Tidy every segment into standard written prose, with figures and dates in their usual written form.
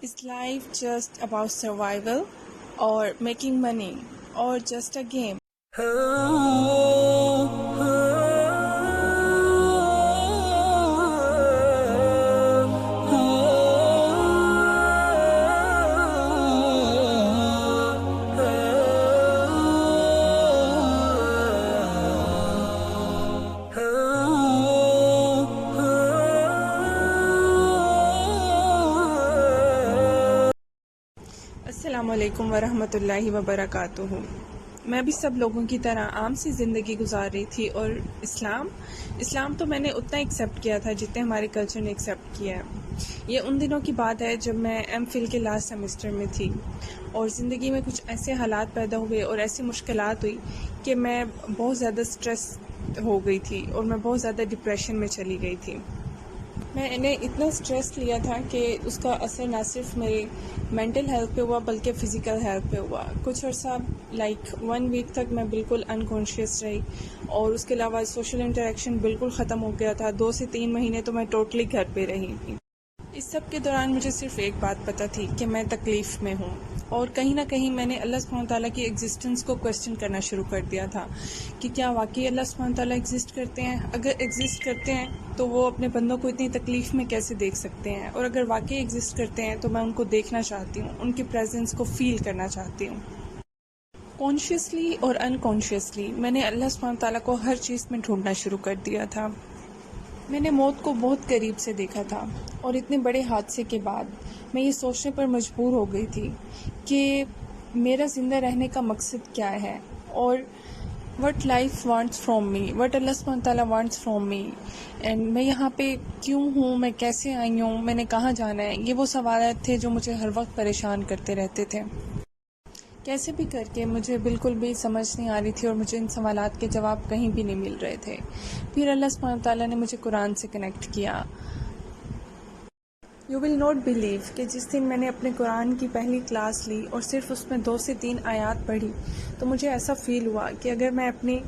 Is life just about survival or making money or just a game? السلام علیکم ورحمۃ اللہ وبرکاتہ۔ میں بھی سب لوگوں کی طرح عام سی زندگی گزار رہی تھی، اور اسلام تو میں نے اتنا ایکسیپٹ کیا تھا جتنے ہمارے کلچر نے ایکسیپٹ کیا ہے۔ یہ ان دنوں کی بات ہے جب میں ایم فل کے لاسٹ سیمسٹر میں تھی، اور زندگی میں کچھ ایسے حالات پیدا ہوئے اور ایسی مشکلات ہوئی کہ میں بہت زیادہ اسٹریس ہو گئی تھی اور میں بہت زیادہ ڈپریشن میں چلی گئی تھی۔ میں نے اتنا اسٹریس لیا تھا کہ اس کا اثر نہ صرف میرے مینٹل ہیلتھ پہ ہوا بلکہ فزیکل ہیلتھ پہ ہوا۔ کچھ عرصہ 1 ویک تک میں بالکل انکانشیس رہی، اور اس کے علاوہ سوشل انٹریکشن بالکل ختم ہو گیا تھا۔ 2 سے 3 مہینے تو میں ٹوٹلی گھر پہ رہی تھی۔ اس سب کے دوران مجھے صرف ایک بات پتہ تھی کہ میں تکلیف میں ہوں، اور کہیں نہ کہیں میں نے اللہ سبحانہ تعالیٰ کی ایگزسٹنس کو کویسچن کرنا شروع کر دیا تھا کہ کیا واقعی اللہ سبحانہ تعالیٰ ایگزسٹ کرتے ہیں؟ اگر ایگزسٹ کرتے ہیں تو وہ اپنے بندوں کو اتنی تکلیف میں کیسے دیکھ سکتے ہیں؟ اور اگر واقعی ایگزسٹ کرتے ہیں تو میں ان کو دیکھنا چاہتی ہوں، ان کی پریزنس کو فیل کرنا چاہتی ہوں۔ کانشیسلی اور انکانشیسلی میں نے اللہ سبحانہ تعالیٰ کو ہر چیز میں ڈھونڈنا شروع کر دیا تھا۔ میں نے موت کو بہت قریب سے دیکھا تھا، اور اتنے بڑے حادثے کے بعد میں یہ سوچنے پر مجبور ہو گئی تھی کہ میرا زندہ رہنے کا مقصد کیا ہے، اور what life wants from me, what Allah سبحانہ تعالیٰ وانٹس فرام می، اینڈ میں یہاں پہ کیوں ہوں، میں کیسے آئی ہوں، میں نے کہاں جانا ہے۔ یہ وہ سوالات تھے جو مجھے ہر وقت پریشان کرتے رہتے تھے۔ کیسے بھی کر کے مجھے بالکل بھی سمجھ نہیں آ رہی تھی، اور مجھے ان سوالات کے جواب کہیں بھی نہیں مل رہے تھے۔ پھر اللہ سبحانہ تعالیٰ نے مجھے قرآن سے کنیکٹ کیا۔ یو ول ناٹ بلیو کہ جس دن میں نے اپنے قرآن کی پہلی کلاس لی اور صرف اس میں 2 سے 3 آیات پڑھی، تو مجھے ایسا فیل ہوا کہ اگر میں اپنی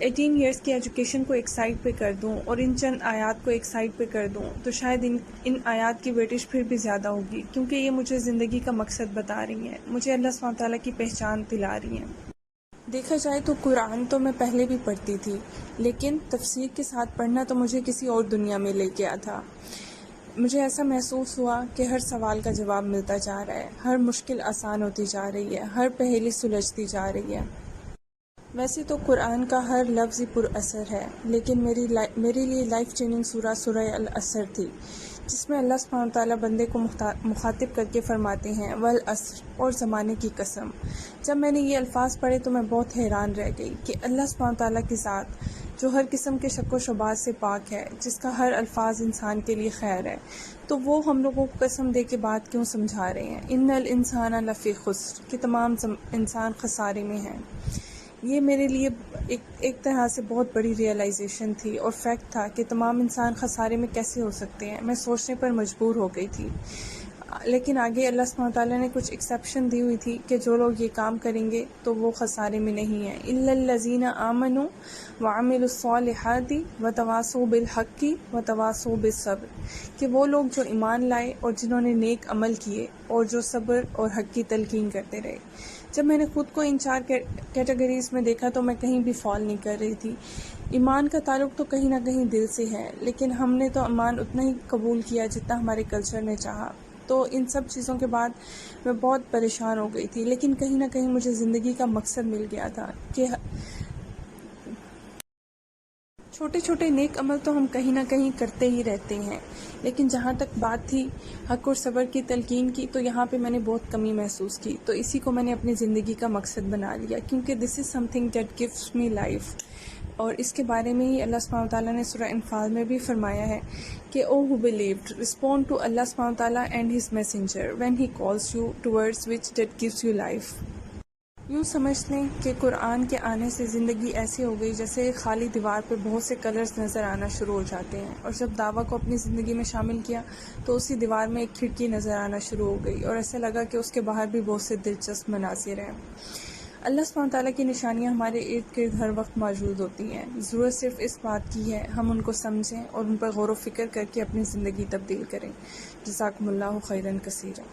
18 ایئرس کی ایجوکیشن کو ایک سائڈ پہ کر دوں اور ان چند آیات کو ایک سائڈ پہ کر دوں، تو شاید ان آیات کی ویٹیج پھر بھی زیادہ ہوگی، کیونکہ یہ مجھے زندگی کا مقصد بتا رہی ہیں، مجھے اللہ سبحانہ تعالیٰ کی پہچان دلا رہی ہیں۔ دیکھا جائے تو قرآن تو میں پہلے بھی پڑھتی تھی، لیکن تفسیر کے ساتھ پڑھنا تو مجھے کسی اور دنیا میں لے گیا تھا۔ مجھے ایسا محسوس ہوا کہ ہر سوال کا جواب ملتا جا رہا ہے، ہر مشکل آسان ہوتی جا رہی ہے، ہر پہیلی سلجھتی جا رہی ہے۔ ویسے تو قرآن کا ہر لفظ ہی پر اثر ہے، لیکن میرے لیے لائف چینجنگ سورہ العصر تھی، جس میں اللہ سبحانہ تعالیٰ بندے کو مخاطب کر کے فرماتے ہیں والعصر، اور زمانے کی قسم۔ جب میں نے یہ الفاظ پڑھے تو میں بہت حیران رہ گئی کہ اللہ سبحانہ تعالیٰ کی ذات جو ہر قسم کے شک و شبہات سے پاک ہے، جس کا ہر الفاظ انسان کے لیے خیر ہے، تو وہ ہم لوگوں کو قسم دے کے بات کیوں سمجھا رہے ہیں؟ ان الانسان لفی خسر، کہ تمام انسان خسارے میں ہیں۔ یہ میرے لیے ایک طرح سے بہت بڑی ریئلائزیشن تھی، اور فیکٹ تھا کہ تمام انسان خسارے میں کیسے ہو سکتے ہیں۔ میں سوچنے پر مجبور ہو گئی تھی، لیکن آگے اللہ سبحانہ تعالیٰ نے کچھ ایکسیپشن دی ہوئی تھی کہ جو لوگ یہ کام کریں گے تو وہ خسارے میں نہیں ہیں۔ الا الذین آمنوا وعملوا الصالحات وتواصوا بالحق وتواصوا بالصبر، کہ وہ لوگ جو ایمان لائے اور جنہوں نے نیک عمل کیے اور جو صبر اور حق کی تلقین کرتے رہے۔ جب میں نے خود کو ان 4 کیٹیگریز میں دیکھا تو میں کہیں بھی فال نہیں کر رہی تھی۔ ایمان کا تعلق تو کہیں نہ کہیں دل سے ہے، لیکن ہم نے تو ایمان اتنا ہی قبول کیا جتنا ہمارے کلچر نے چاہا۔ تو ان سب چیزوں کے بعد میں بہت پریشان ہو گئی تھی، لیکن کہیں نہ کہیں مجھے زندگی کا مقصد مل گیا تھا کہ چھوٹے چھوٹے نیک عمل تو ہم کہیں نہ کہیں کرتے ہی رہتے ہیں، لیکن جہاں تک بات تھی حق اور صبر کی تلقین کی، تو یہاں پہ میں نے بہت کمی محسوس کی، تو اسی کو میں نے اپنی زندگی کا مقصد بنا لیا، کیونکہ this is something that gives me life. اور اس کے بارے میں ہی اللہ سبحانہ تعالیٰ نے سورہ انفال میں بھی فرمایا ہے کہ او ہو بلیوڈ رسپونڈ ٹو اللہ سبحانہ تعالیٰ and his messenger when he calls you towards which that gives you life. یوں سمجھ لیں کہ قرآن کے آنے سے زندگی ایسی ہو گئی جیسے ایک خالی دیوار پہ بہت سے کلرز نظر آنا شروع ہو جاتے ہیں، اور جب دعویٰ کو اپنی زندگی میں شامل کیا تو اسی دیوار میں ایک کھڑکی نظر آنا شروع ہو گئی، اور ایسا لگا کہ اس کے باہر بھی بہت سے دلچسپ مناظر ہیں۔ اللہ سبحانہ وتعالیٰ کی نشانیاں ہمارے ارد گرد ہر وقت موجود ہوتی ہیں، ضرورت صرف اس بات کی ہے ہم ان کو سمجھیں اور ان پر غور و فکر کر کے اپنی زندگی تبدیل کریں۔ جزاکم اللہ خیراً کثیرا۔